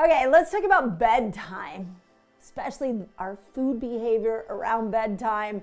Okay, let's talk about bedtime, especially our food behavior around bedtime,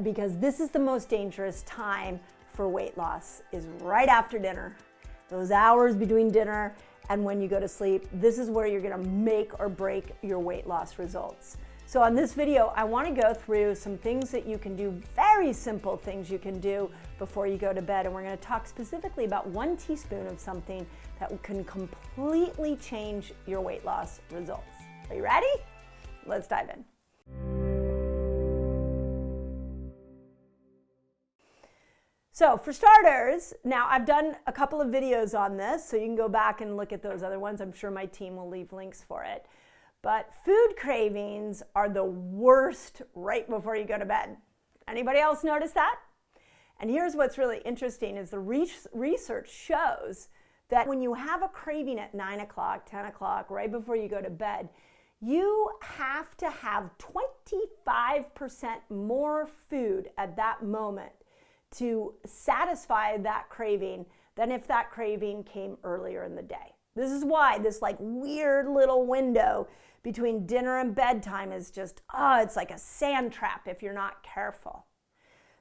because this is the most dangerous time for weight loss, is right after dinner. Those hours between dinner and when you go to sleep, this is where you're gonna make or break your weight loss results. So on this video, I wanna go through some things that you can do, very simple things you can do before you go to bed. And we're gonna talk specifically about 1 teaspoon of something that can completely change your weight loss results. Are you ready? Let's dive in. So for starters, now I've done a couple of videos on this, so you can go back and look at those other ones. I'm sure my team will leave links for it. But food cravings are the worst right before you go to bed. Anybody else notice that? And here's what's really interesting is the research shows that when you have a craving at 9 o'clock, 10 o'clock, right before you go to bed, you have to have 25% more food at that moment to satisfy that craving than if that craving came earlier in the day. This is why this like weird little window between dinner and bedtime is just, it's like a sand trap if you're not careful.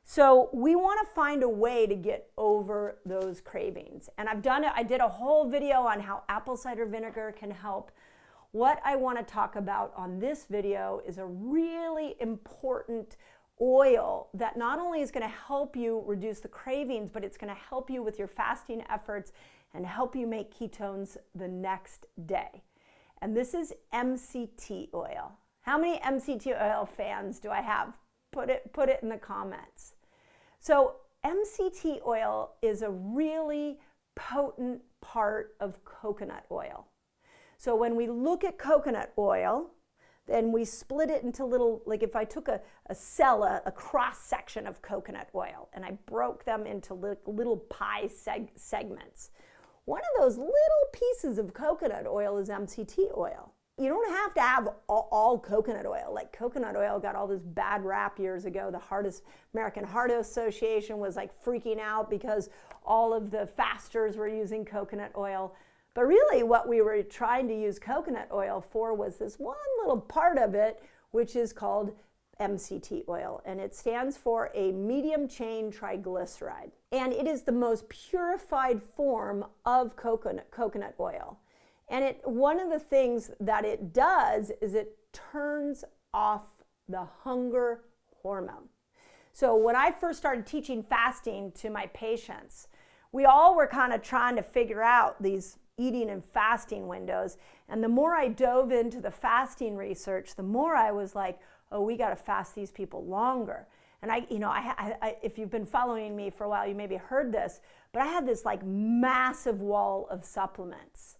So we want to find a way to get over those cravings. And I've done it. I did a whole video on how apple cider vinegar can help. What I want to talk about on this video is a really important oil that not only is going to help you reduce the cravings, but it's going to help you with your fasting efforts and help you make ketones the next day. And this is MCT oil. How many MCT oil fans do I have? Put it in the comments. So MCT oil is a really potent part of coconut oil. So when we look at coconut oil, then we split it into little, like if I took a cross section of coconut oil and I broke them into little pie segments. One of those little pieces of coconut oil is MCT oil. You don't have to have all coconut oil. Like coconut oil got all this bad rap years ago. The American Heart Association was like freaking out because all of the fasters were using coconut oil. But really what we were trying to use coconut oil for was this one little part of it, which is called MCT oil, and it stands for a medium chain triglyceride. And it is the most purified form of coconut oil. And one of the things that it does is it turns off the hunger hormone. So when I first started teaching fasting to my patients, we all were kind of trying to figure out these eating and fasting windows. And the more I dove into the fasting research, the more I was like, oh, we got to fast these people longer. And if you've been following me for a while, you maybe heard this, but I had this like massive wall of supplements.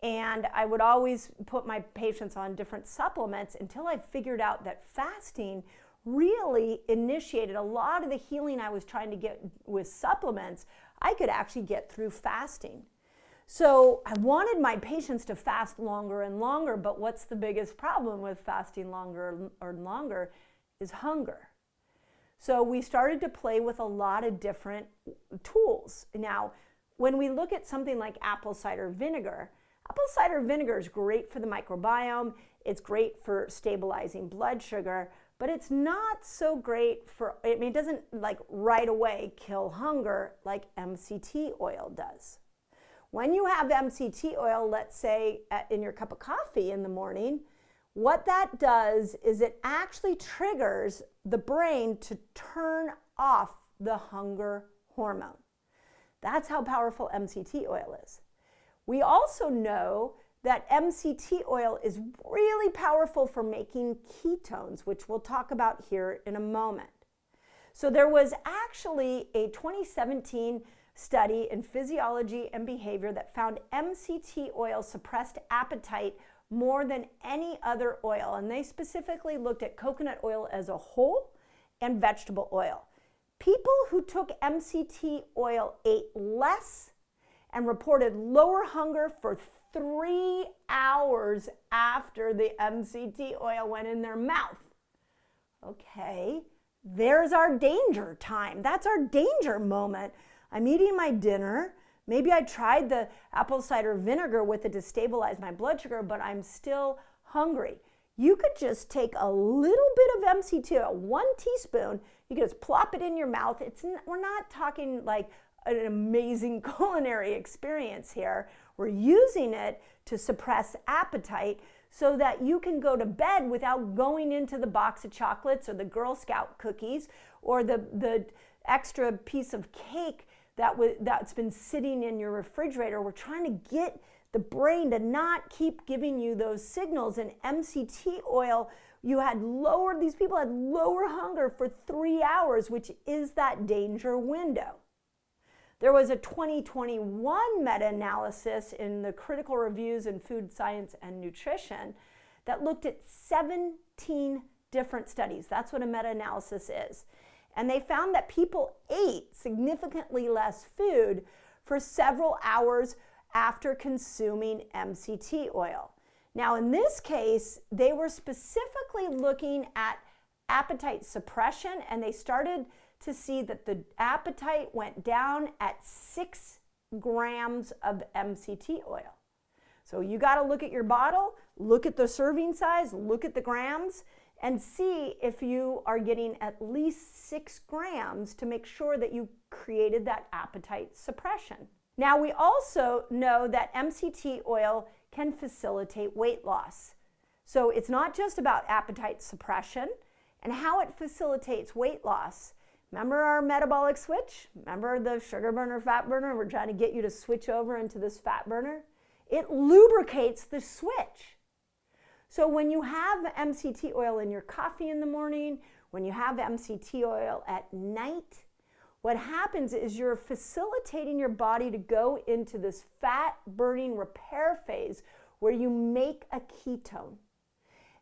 And I would always put my patients on different supplements until I figured out that fasting really initiated a lot of the healing I was trying to get with supplements. I could actually get through fasting. So I wanted my patients to fast longer and longer, but what's the biggest problem with fasting longer and longer is hunger. So we started to play with a lot of different tools. Now, when we look at something like apple cider vinegar is great for the microbiome, it's great for stabilizing blood sugar, but it's not so great for, it doesn't like right away kill hunger like MCT oil does. When you have MCT oil, let's say in your cup of coffee in the morning, what that does is it actually triggers the brain to turn off the hunger hormone. That's how powerful MCT oil is. We also know that MCT oil is really powerful for making ketones, which we'll talk about here in a moment. So there was actually a 2017 study in Physiology and Behavior that found MCT oil suppressed appetite more than any other oil. And they specifically looked at coconut oil as a whole and vegetable oil. People who took MCT oil ate less and reported lower hunger for 3 hours after the MCT oil went in their mouth. Okay, there's our danger time. That's our danger moment. I'm eating my dinner. Maybe I tried the apple cider vinegar with it to stabilize my blood sugar, but I'm still hungry. You could just take a little bit of MCT oil, 1 teaspoon, you can just plop it in your mouth. We're not talking like an amazing culinary experience here. We're using it to suppress appetite so that you can go to bed without going into the box of chocolates or the Girl Scout cookies or the extra piece of cake that's been sitting in your refrigerator. We're trying to get the brain to not keep giving you those signals. And MCT oil, these people had lower hunger for 3 hours, which is that danger window. There was a 2021 meta-analysis in the Critical Reviews in Food Science and Nutrition that looked at 17 different studies. That's what a meta-analysis is. And they found that people ate significantly less food for several hours after consuming MCT oil. Now, in this case, they were specifically looking at appetite suppression, and they started to see that the appetite went down at 6 grams of MCT oil. So you got to look at your bottle, look at the serving size, look at the grams, and see if you are getting at least 6 grams to make sure that you created that appetite suppression. Now, we also know that MCT oil can facilitate weight loss. So it's not just about appetite suppression and how it facilitates weight loss. Remember our metabolic switch? Remember the sugar burner, fat burner? We're trying to get you to switch over into this fat burner. It lubricates the switch. So when you have MCT oil in your coffee in the morning, when you have MCT oil at night, what happens is you're facilitating your body to go into this fat burning repair phase where you make a ketone.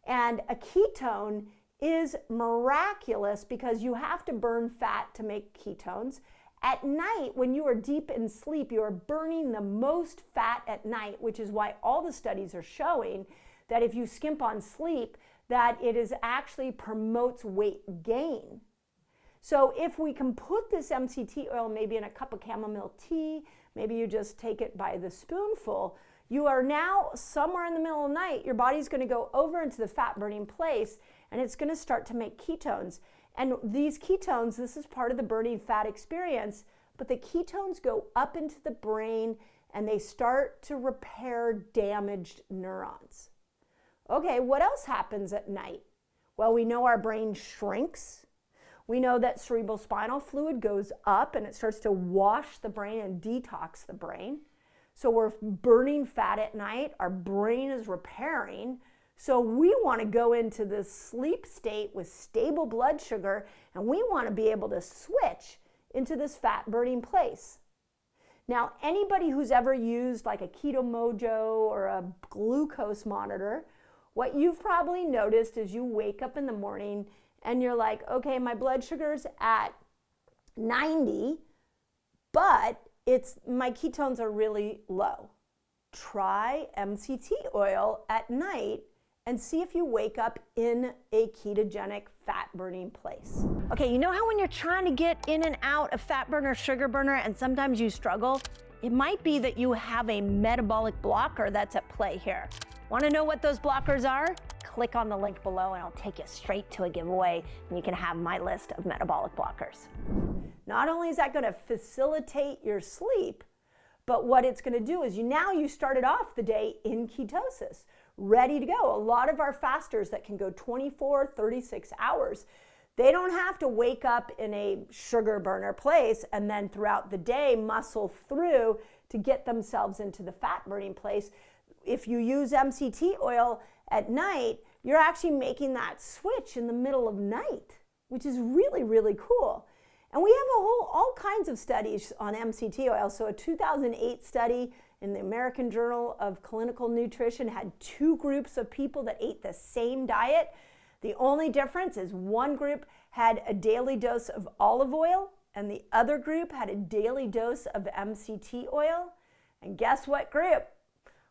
And a ketone is miraculous because you have to burn fat to make ketones. At night, when you are deep in sleep, you are burning the most fat at night, which is why all the studies are showing that if you skimp on sleep, that it is actually promotes weight gain. So if we can put this MCT oil maybe in a cup of chamomile tea, maybe you just take it by the spoonful, you are now somewhere in the middle of the night, your body's going to go over into the fat burning place and it's going to start to make ketones. And these ketones, this is part of the burning fat experience, but the ketones go up into the brain and they start to repair damaged neurons. Okay, what else happens at night? Well, we know our brain shrinks. We know that cerebral spinal fluid goes up and it starts to wash the brain and detox the brain. So we're burning fat at night, our brain is repairing. So we want to go into this sleep state with stable blood sugar, and we want to be able to switch into this fat burning place. Now, anybody who's ever used like a Keto Mojo or a glucose monitor, what you've probably noticed is you wake up in the morning and you're like, okay, my blood sugar's at 90, but my ketones are really low. Try MCT oil at night and see if you wake up in a ketogenic fat burning place. Okay, you know how when you're trying to get in and out of fat burner, sugar burner, and sometimes you struggle? It might be that you have a metabolic blocker that's at play here. Want to know what those blockers are? Click on the link below and I'll take you straight to a giveaway and you can have my list of metabolic blockers. Not only is that going to facilitate your sleep, but what it's going to do is you started off the day in ketosis, ready to go. A lot of our fasters that can go 24, 36 hours, they don't have to wake up in a sugar burner place and then throughout the day muscle through to get themselves into the fat burning place. If you use MCT oil at night, you're actually making that switch in the middle of night, which is really, really cool. And we have all kinds of studies on MCT oil. So a 2008 study in the American Journal of Clinical Nutrition had 2 groups of people that ate the same diet. The only difference is one group had a daily dose of olive oil and the other group had a daily dose of MCT oil. And guess what group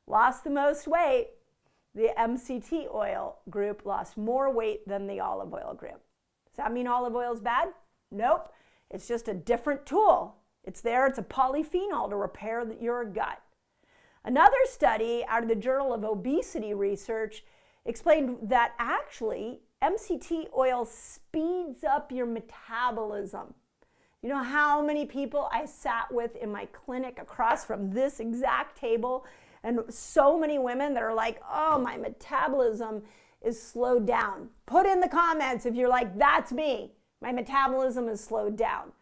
lost the most weight? The MCT oil group lost more weight than the olive oil group. Does that mean olive oil is bad? Nope. It's just a different tool. It's there. It's a polyphenol to repair your gut. Another study out of the Journal of Obesity Research explained that actually MCT oil speeds up your metabolism. You know how many people I sat with in my clinic across from this exact table, and so many women that are like, oh, my metabolism is slowed down. Put in the comments if you're like, that's me. My metabolism is slowed down.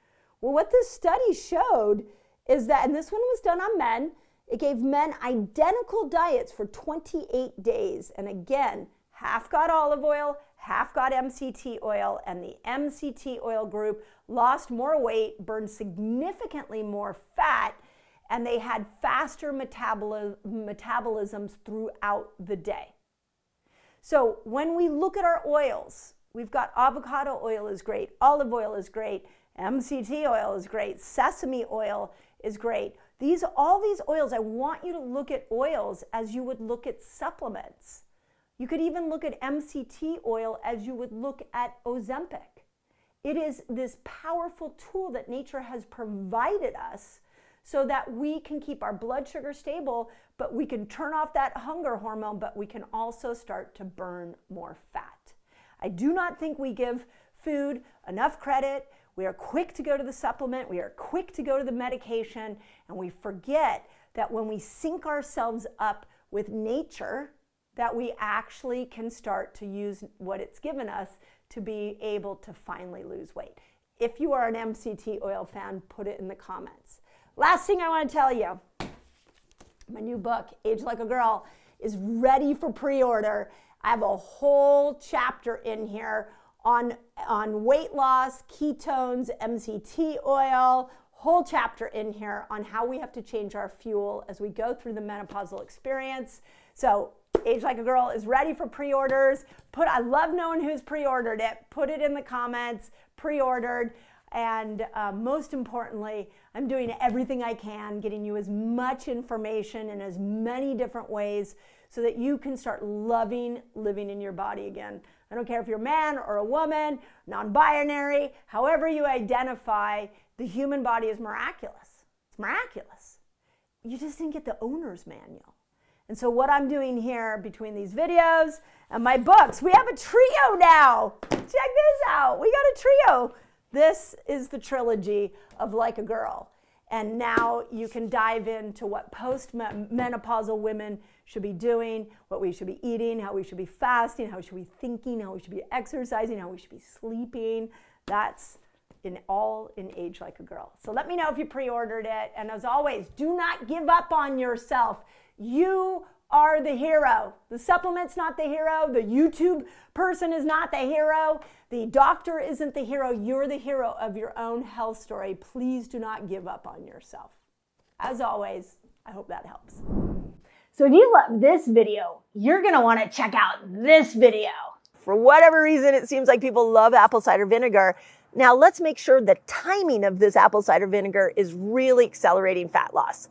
Well, what this study showed is that, and this one was done on men, it gave men identical diets for 28 days. And again, half got olive oil, half got MCT oil, and the MCT oil group lost more weight, burned significantly more fat, and they had faster metabolisms throughout the day. So when we look at our oils, we've got avocado oil is great, olive oil is great, MCT oil is great, sesame oil is great. All these oils, I want you to look at oils as you would look at supplements. You could even look at MCT oil as you would look at Ozempic. It is this powerful tool that nature has provided us so that we can keep our blood sugar stable, but we can turn off that hunger hormone, but we can also start to burn more fat. I do not think we give food enough credit. We are quick to go to the supplement, we are quick to go to the medication, and we forget that when we sync ourselves up with nature, that we actually can start to use what it's given us to be able to finally lose weight. If you are an MCT oil fan, put it in the comments. Last thing I want to tell you, my new book, Age Like a Girl, is ready for pre-order. I have a whole chapter in here on weight loss, ketones, MCT oil, whole chapter in here on how we have to change our fuel as we go through the menopausal experience. So Age Like a Girl is ready for pre-orders. I love knowing who's pre-ordered it. Put it in the comments, pre-ordered. And most importantly, I'm doing everything I can, getting you as much information in as many different ways so that you can start loving living in your body again. I don't care if you're a man or a woman, non-binary, however you identify, the human body is miraculous. It's miraculous. You just didn't get the owner's manual. And so what I'm doing here between these videos and my books, we have a trio now. Check this out. We got a trio. This is the trilogy of Like a Girl. And now you can dive into what post-menopausal women should be doing, what we should be eating, how we should be fasting, how we should be thinking, how we should be exercising, how we should be sleeping. That's all in Age Like a Girl. So let me know if you pre-ordered it. And as always, do not give up on yourself. You are the hero. The supplement's not the hero. The YouTube person is not the hero. The doctor isn't the hero. You're the hero of your own health story. Please do not give up on yourself. As always, I hope that helps. So if you love this video, you're going to want to check out this video. For whatever reason, it seems like people love apple cider vinegar. Now let's make sure the timing of this apple cider vinegar is really accelerating fat loss.